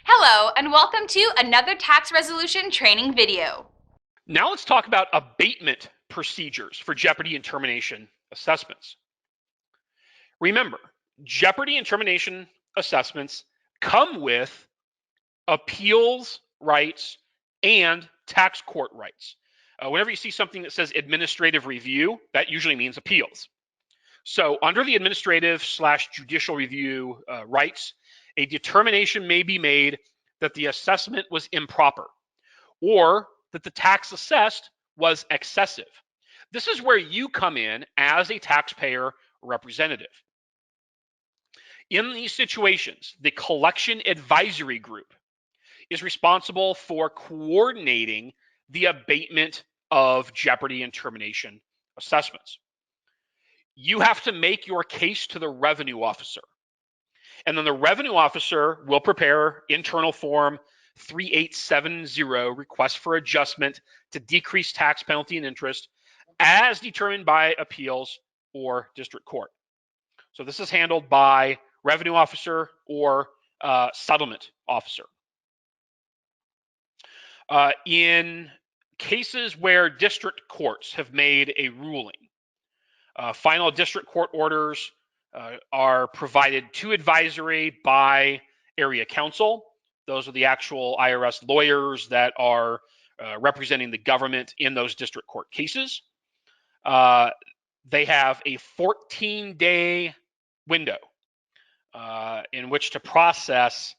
Hello, and welcome to another tax resolution training video. Now let's talk about abatement procedures for jeopardy and termination assessments. Remember, jeopardy and termination assessments come with appeals rights and tax court rights. Whenever you see something that says administrative review, that usually means appeals. So under the administrative/judicial review rights, a determination may be made that the assessment was improper or that the tax assessed was excessive. This is where you come in as a taxpayer representative. In these situations, the collection advisory group is responsible for coordinating the abatement of jeopardy and termination assessments. You have to make your case to the revenue officer, and then the revenue officer will prepare internal form 3870, request for adjustment to decrease tax penalty and interest as determined by appeals or district court. So this is handled by revenue officer or settlement officer. In cases where district courts have made a ruling, final district court orders are provided to advisory by area counsel. Those are the actual IRS lawyers that are representing the government in those district court cases. They have a 14-day window in which to process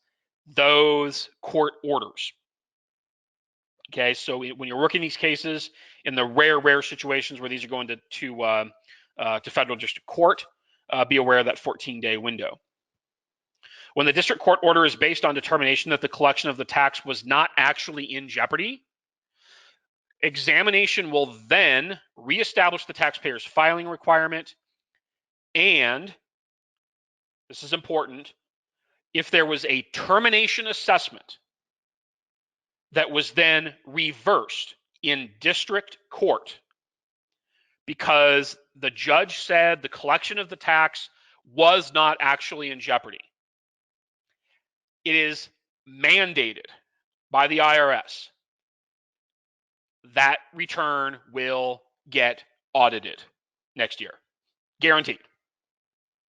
those court orders. Okay, so when you're working these cases, in the rare situations where these are going to federal district court, be aware of that 14-day window. When the district court order is based on determination that the collection of the tax was not actually in jeopardy, examination will then reestablish the taxpayer's filing requirement, and this is important, if there was a termination assessment that was then reversed in district court because the judge said the collection of the tax was not actually in jeopardy, it is mandated by the IRS that return will get audited next year. Guaranteed.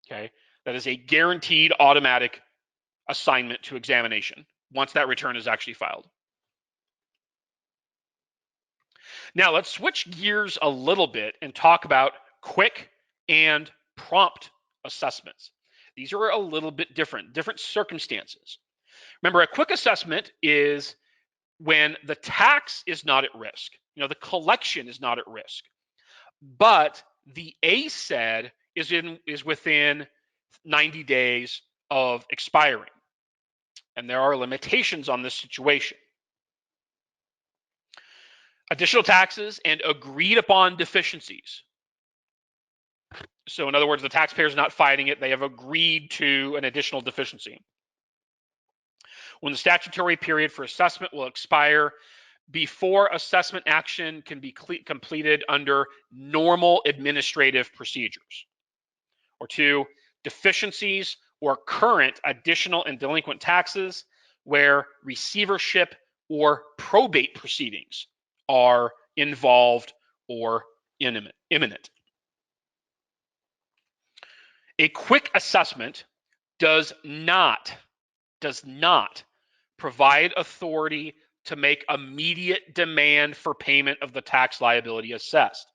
Okay, that is a guaranteed automatic assignment to examination once that return is actually filed. Now let's switch gears a little bit and talk about quick and prompt assessments. These are a little bit different circumstances. Remember, a quick assessment is when the tax is not at risk. The collection is not at risk, but the ACED is within 90 days of expiring, and there are limitations on this situation. Additional taxes and agreed upon deficiencies. So in other words, the taxpayer is not fighting it. They have agreed to an additional deficiency. When the statutory period for assessment will expire before assessment action can be completed under normal administrative procedures. Or 2, deficiencies or current additional and delinquent taxes where receivership or probate proceedings are involved or imminent. A quick assessment does not provide authority to make immediate demand for payment of the tax liability assessed.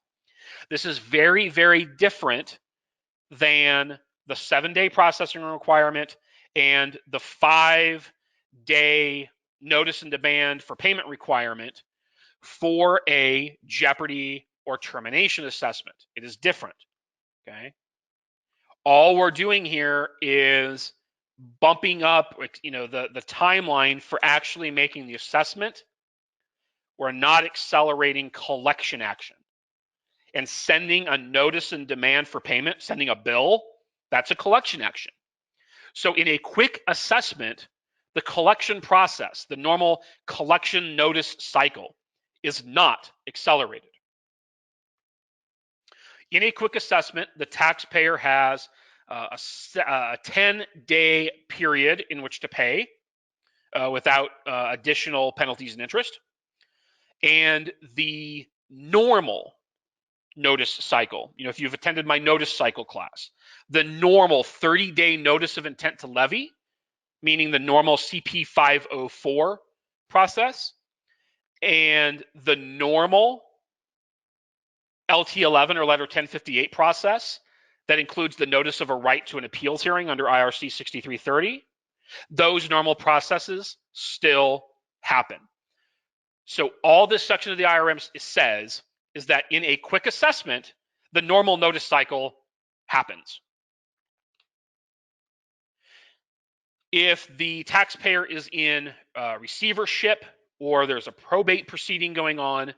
This is very different than the 7-day processing requirement and the 5-day notice and demand for payment requirement for a jeopardy or termination assessment. It is different, okay? All we're doing here is bumping up, the timeline for actually making the assessment. We're not accelerating collection action. And sending a notice and demand for payment, sending a bill, that's a collection action. So in a quick assessment, the collection process, the normal collection notice cycle, is not accelerated. In a quick assessment, the taxpayer has a 10-day period in which to pay. without additional penalties and interest. And the normal notice cycle, if you've attended my notice cycle class, the normal 30-day notice of intent to levy, meaning the normal CP 504 process, and the normal LT11 or letter 1058 process that includes the notice of a right to an appeals hearing under IRC 6330, those normal processes still happen. So all this section of the IRM says is that in a quick assessment, the normal notice cycle happens. If the taxpayer is in receivership or there's a probate proceeding going on,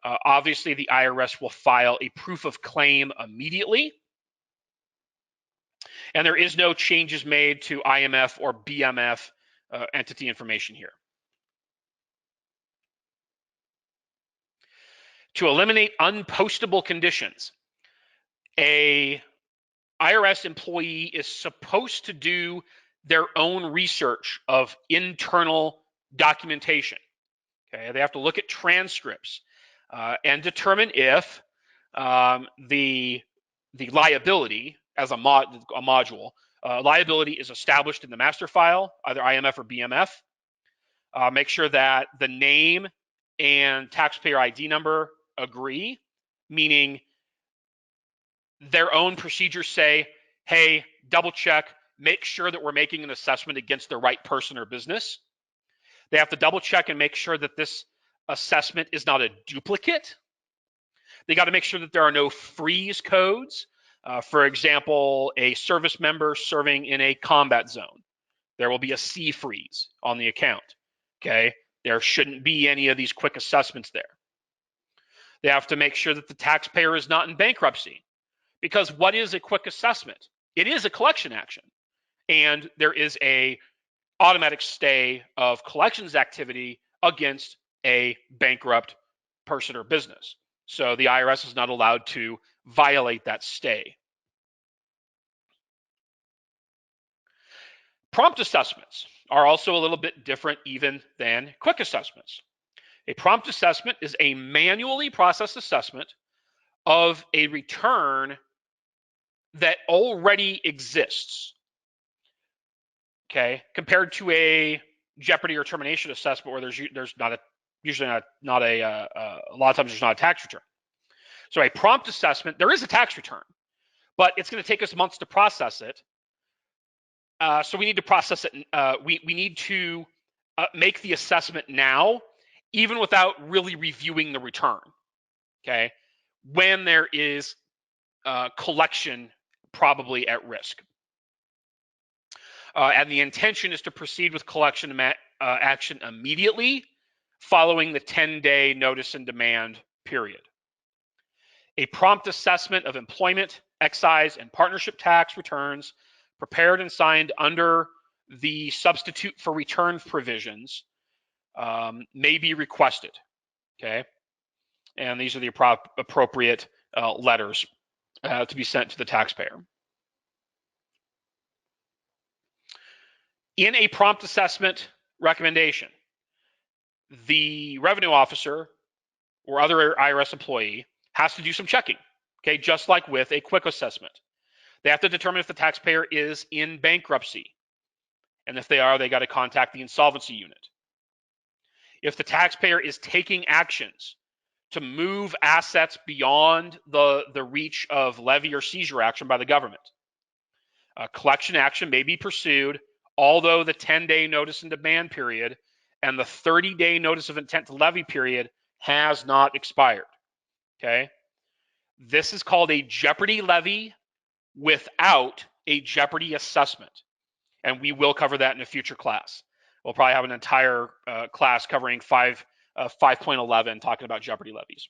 obviously the IRS will file a proof of claim immediately. And there is no changes made to IMF or BMF entity information here. To eliminate unpostable conditions, a IRS employee is supposed to do their own research of internal documentation. Okay, they have to look at transcripts and determine if the liability as a module, liability is established in the master file, either IMF or BMF. Make sure that the name and taxpayer ID number agree, meaning their own procedures say, hey, double check, make sure that we're making an assessment against the right person or business. They have to double check and make sure that this assessment is not a duplicate. They got to make sure that there are no freeze codes. For example, a service member serving in a combat zone, there will be a C freeze on the account. Okay, there shouldn't be any of these quick assessments there. They have to make sure that the taxpayer is not in bankruptcy, because what is a quick assessment? It is a collection action, and there is a automatic stay of collections activity against a bankrupt person or business. So the IRS is not allowed to violate that stay. Prompt assessments are also a little bit different even than quick assessments. A prompt assessment is a manually processed assessment of a return that already exists, okay, compared to a jeopardy or termination assessment where there's not a lot of times there's not a tax return. So a prompt assessment, there is a tax return, but it's going to take us months to process it. So we need to process it. We need to make the assessment now, even without really reviewing the return. Okay, when there is collection probably at risk, and the intention is to proceed with collection action immediately following the 10-day notice and demand period. A prompt assessment of employment, excise, and partnership tax returns prepared and signed under the substitute for return provisions may be requested, okay? And these are the appropriate letters to be sent to the taxpayer. In a prompt assessment recommendation, the revenue officer or other IRS employee has to do some checking, okay, just like with a quick assessment. They have to determine if the taxpayer is in bankruptcy. And if they are, they got to contact the insolvency unit. If the taxpayer is taking actions to move assets beyond the reach of levy or seizure action by the government, a collection action may be pursued, although the 10-day notice and demand period and the 30-day notice of intent to levy period has not expired, okay? This is called a jeopardy levy without a jeopardy assessment. And we will cover that in a future class. We'll probably have an entire class covering 5.11 talking about jeopardy levies.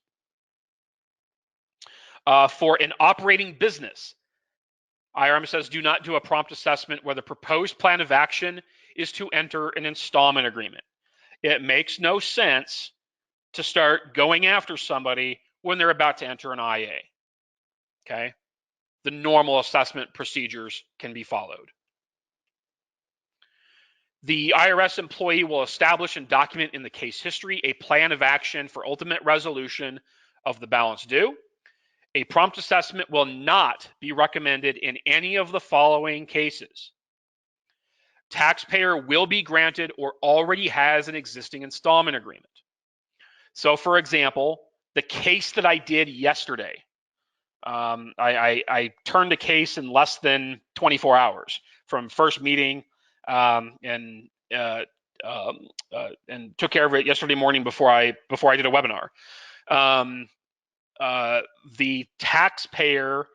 For an operating business, IRM says do not do a prompt assessment where the proposed plan of action is to enter an installment agreement. It makes no sense to start going after somebody when they're about to enter an IA, okay? The normal assessment procedures can be followed. The IRS employee will establish and document in the case history a plan of action for ultimate resolution of the balance due. A prompt assessment will not be recommended in any of the following cases. Taxpayer will be granted or already has an existing installment agreement. So, for example, the case that I did yesterday, I turned a case in less than 24 hours from first meeting and took care of it yesterday morning before I did a webinar. The taxpayer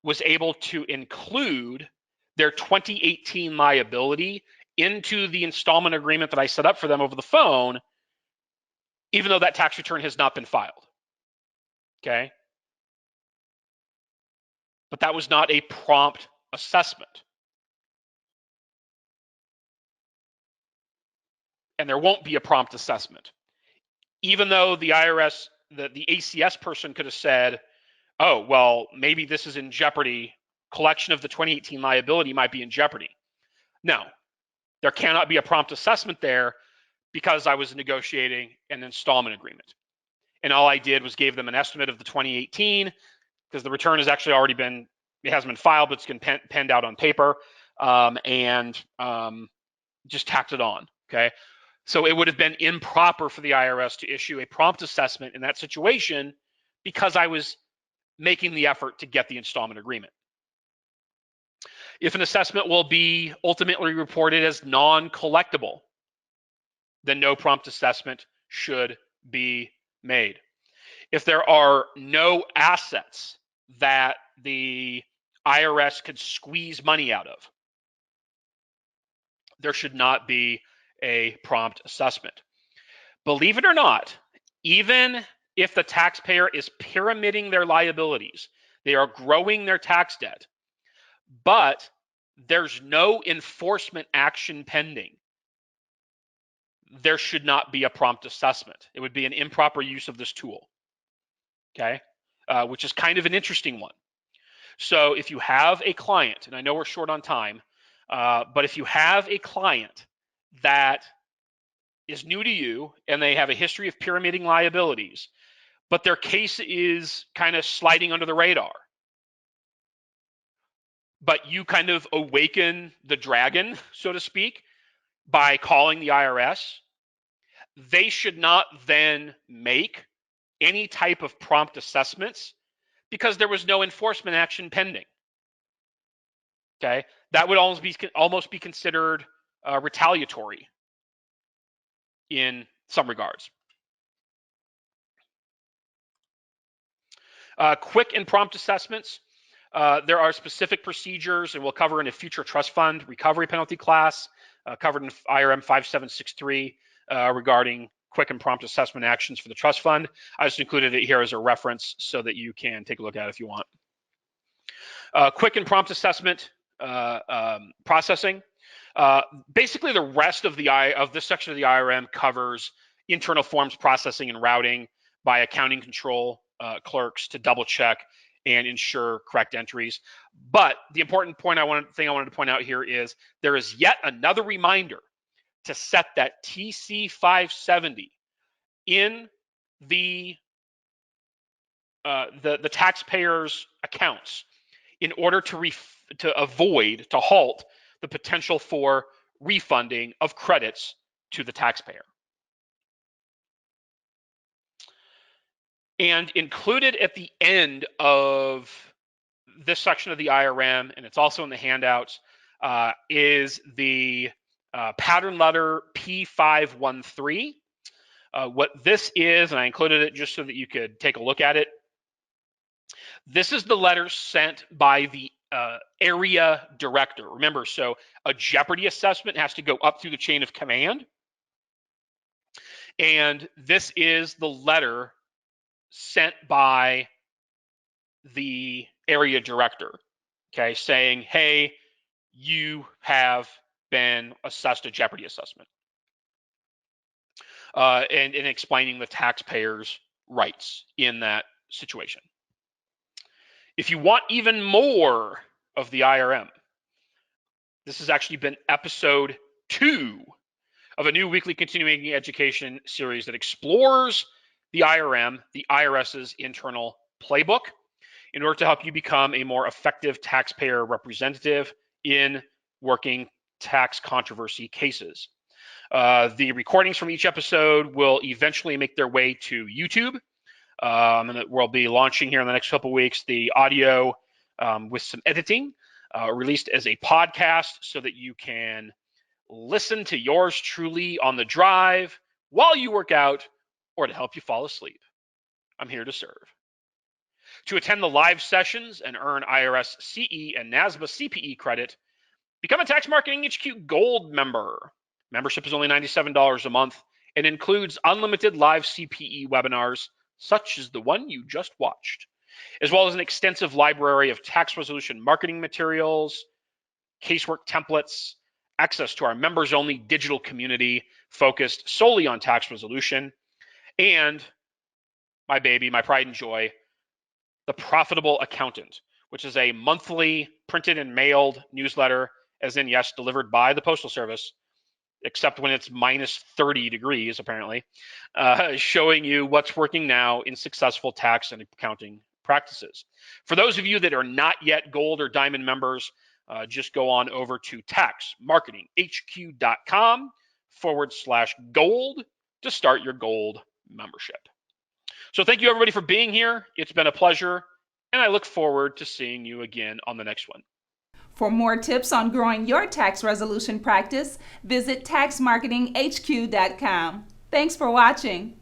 was able to include their 2018 liability into the installment agreement that I set up for them over the phone, even though that tax return has not been filed. Okay? But that was not a prompt assessment. And there won't be a prompt assessment. Even though the IRS, the ACS person could have said, oh, well, maybe this is in jeopardy. Collection of the 2018 liability might be in jeopardy. No, there cannot be a prompt assessment there because I was negotiating an installment agreement. And all I did was gave them an estimate of the 2018 because the return has actually already been, it hasn't been filed, but it's been penned out on paper, and just tacked it on, okay? So it would have been improper for the IRS to issue a prompt assessment in that situation because I was making the effort to get the installment agreement. If an assessment will be ultimately reported as non-collectible, then no prompt assessment should be made. If there are no assets that the IRS could squeeze money out of, there should not be a prompt assessment. Believe it or not, even if the taxpayer is pyramiding their liabilities, they are growing their tax debt, but there's no enforcement action pending, there should not be a prompt assessment. It would be an improper use of this tool, okay? Which is kind of an interesting one. So if you have a client, and I know we're short on time, but if you have a client that is new to you and they have a history of pyramiding liabilities, but their case is kind of sliding under the radar, but you kind of awaken the dragon, so to speak, by calling the IRS, they should not then make any type of prompt assessments because there was no enforcement action pending. Okay, that would almost be considered retaliatory in some regards. Quick and prompt assessments. There are specific procedures, and we'll cover in a future trust fund recovery penalty class, covered in IRM 5.7.6.3 regarding quick and prompt assessment actions for the trust fund. I just included it here as a reference so that you can take a look at it if you want. Quick and prompt assessment processing. Basically, the rest of this section of the IRM covers internal forms processing and routing by accounting control clerks to double check and ensure correct entries. But the important thing I wanted to point out here is there is yet another reminder to set that TC 570 in the taxpayer's accounts in order to halt the potential for refunding of credits to the taxpayer. And included at the end of this section of the IRM, and it's also in the handouts, is the pattern letter P513. What this is, and I included it just so that you could take a look at it. This is the letter sent by the area director. Remember, so a jeopardy assessment has to go up through the chain of command. And this is the letter sent by the area director, okay, saying, hey, you have been assessed a jeopardy assessment, and explaining the taxpayer's rights in that situation. If you want even more of the IRM, this has actually been episode 2 of a new weekly continuing education series that explores the IRM, the IRS's internal playbook, in order to help you become a more effective taxpayer representative in working tax controversy cases. The recordings from each episode will eventually make their way to YouTube. And we'll be launching here in the next couple of weeks the audio with some editing released as a podcast so that you can listen to yours truly on the drive while you work out or to help you fall asleep. I'm here to serve. To attend the live sessions and earn IRS CE and NASBA CPE credit, become a Tax Marketing HQ Gold member. Membership is only $97 a month and includes unlimited live CPE webinars, such as the one you just watched, as well as an extensive library of tax resolution marketing materials, casework templates, access to our members-only digital community focused solely on tax resolution, and my baby, my pride and joy, The Profitable Accountant, which is a monthly printed and mailed newsletter, as in, yes, delivered by the Postal Service, except when it's minus 30 degrees, apparently, showing you what's working now in successful tax and accounting practices. For those of you that are not yet Gold or Diamond members, just go on over to taxmarketinghq.com/gold to start your Gold membership. So thank you, everybody, for being here. It's been a pleasure, and I look forward to seeing you again on the next one. For more tips on growing your tax resolution practice, visit taxmarketinghq.com. Thanks for watching.